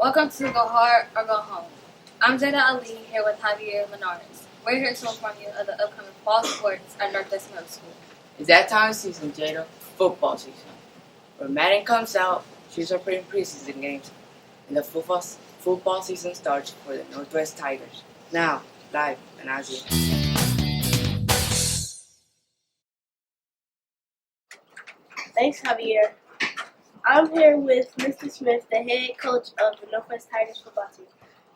Welcome to Go Hard or Go Home. I'm Jada Ali here with Javier Linares. We're here to inform you of the upcoming fall sports at Northwest Middle School. It's that time of season, Jada. Football season. When Madden comes out, teams are playing preseason games, and the football season starts for the Northwest Tigers. Now, live in Asia. Thanks, Javier. I'm here with Mr. Smith, the head coach of the Northwest Tigers football team.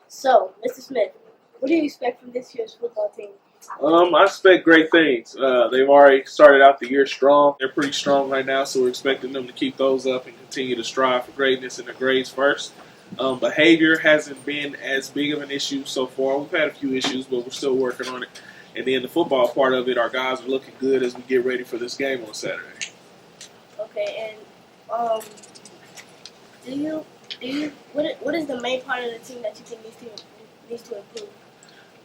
So, Mr. Smith, what do you expect from this year's football team? I expect great things. They've already started out the year strong. They're pretty strong right now, so we're expecting them to keep those up and continue to strive for greatness in their grades first. Behavior hasn't been as big of an issue so far. We've had a few issues, but we're still working on it. And then the football part of it, our guys are looking good as we get ready for this game on Saturday. Okay, and what is the main part of the team that you think needs to improve?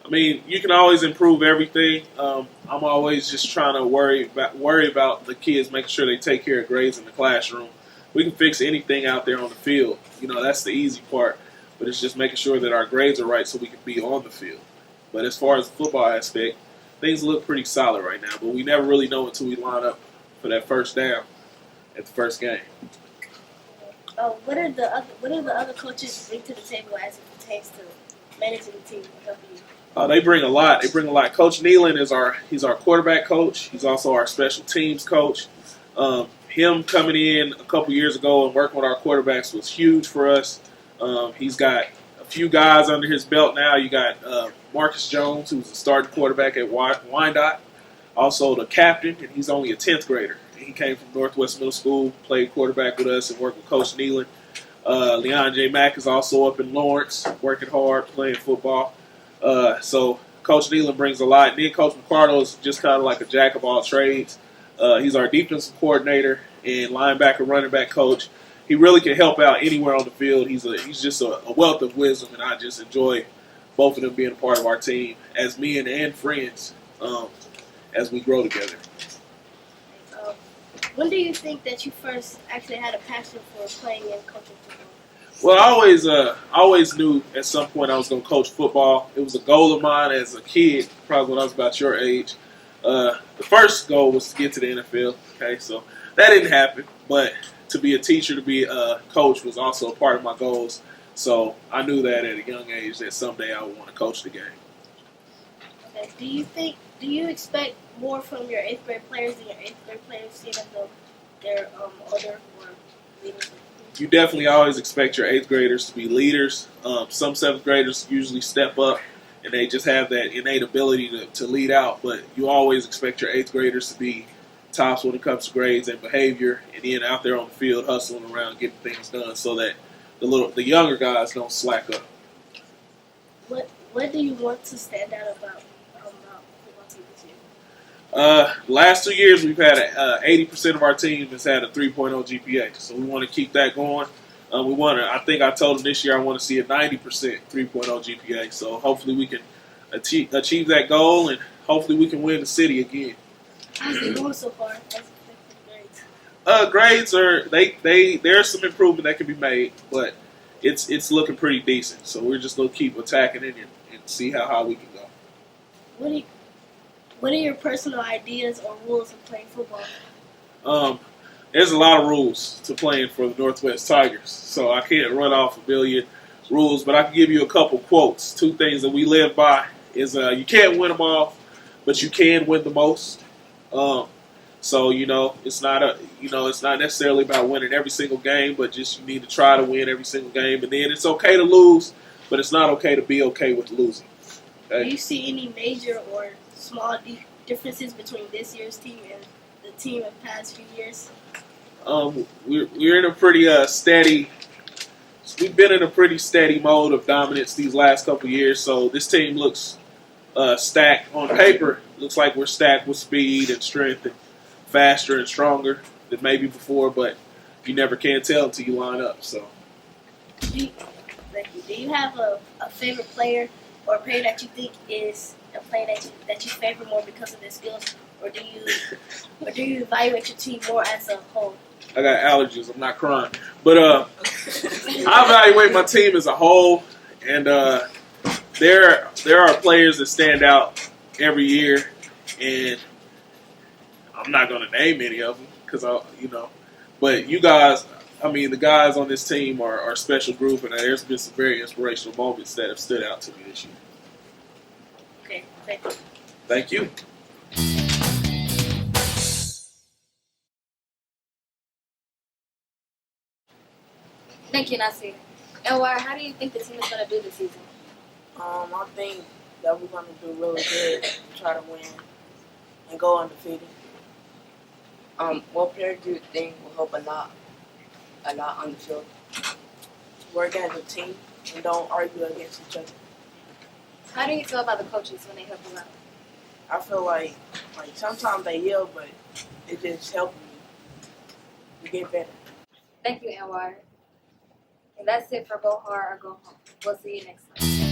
I mean, you can always improve everything. I'm always just trying to worry about the kids, making sure they take care of grades in the classroom. We can fix anything out there on the field. That's the easy part. But it's just making sure that our grades are right so we can be on the field. But as far as the football aspect, things look pretty solid right now. But we never really know until we line up for that first down at the first game. What are the other coaches bring to the table as it pertains to managing the team and helping you? They bring a lot. Coach Nealon he's our quarterback coach. He's also our special teams coach. Him coming in a couple years ago and working with our quarterbacks was huge for us. He's got a few guys under his belt now. You got Marcus Jones, who's the starting quarterback at Wyandotte. Also the captain, and he's only a 10th grader. He came from Northwest Middle School, played quarterback with us and worked with Coach Nealon. Leon J. Mack is also up in Lawrence, working hard, playing football. So Coach Nealon brings a lot. And then Coach McCardle is just kind of like a jack of all trades. He's our defensive coordinator and linebacker, running back coach. He really can help out anywhere on the field. He's just a wealth of wisdom, and I just enjoy both of them being a part of our team as men and friends as we grow together. When do you think that you first actually had a passion for playing and coaching football? Well, I always knew at some point I was going to coach football. It was a goal of mine as a kid, probably when I was about your age. The first goal was to get to the NFL. Okay, so that didn't happen. But to be a teacher, to be a coach was also a part of my goals. So I knew that at a young age that someday I would want to coach the game. Okay. Do you expect more from your 8th grade players than your 8th grade players, seeing as though they're older or leaders? You definitely always expect your 8th graders to be leaders. Some 7th graders usually step up and they just have that innate ability to lead out. But you always expect your 8th graders to be tops when it comes to grades and behavior, and then out there on the field hustling around getting things done so that the younger guys don't slack up. What do you want to stand out about football team this year? Last 2 years, we've had 80% of our team has had a 3.0 GPA, so we want to keep that going. I think I told them this year I want to see a 90% 3.0 GPA, so hopefully we can achieve that goal, and hopefully we can win the city again. How's it going so far? Grades there's some improvement that can be made, but it's looking pretty decent. So we're just gonna keep attacking it and see how we can go. What are your personal ideas or rules of playing football? There's a lot of rules to playing for the Northwest Tigers, so I can't run off a billion rules, but I can give you a couple quotes. 2 things that we live by is you can't win them all, but you can win the most. So it's not necessarily about winning every single game, but just you need to try to win every single game, and then it's okay to lose, but it's not okay to be okay with losing. Okay? Do you see any major or small differences between this year's team and the team of past few years? We're in a pretty steady. We've been in a pretty steady mode of dominance these last couple of years. So this team looks stacked on paper. Looks like we're stacked with speed and strength and faster and stronger than maybe before. But you never can tell until you line up. So. Do you have a favorite player or a player that you think is a player that you favor more because of their skills, or do you evaluate your team more as a whole? I got allergies. I'm not crying, but I evaluate my team as a whole, and there are players that stand out every year, and I'm not going to name any of them because but you guys, I mean, the guys on this team are a special group, and there's been some very inspirational moments that have stood out to me this year. Okay, thank you. Thank you. Thank you, Nasir. Anwar, how do you think the team is going to do this season? I think that we're gonna do really good, try to win, and go undefeated. What player do you think will help a lot on the field? Work as a team and don't argue against each other. How do you feel about the coaches when they help you out? I feel like sometimes they yell, but it just helps me to get better. Thank you, Anwar. And that's it for Go Hard or Go Home. We'll see you next time.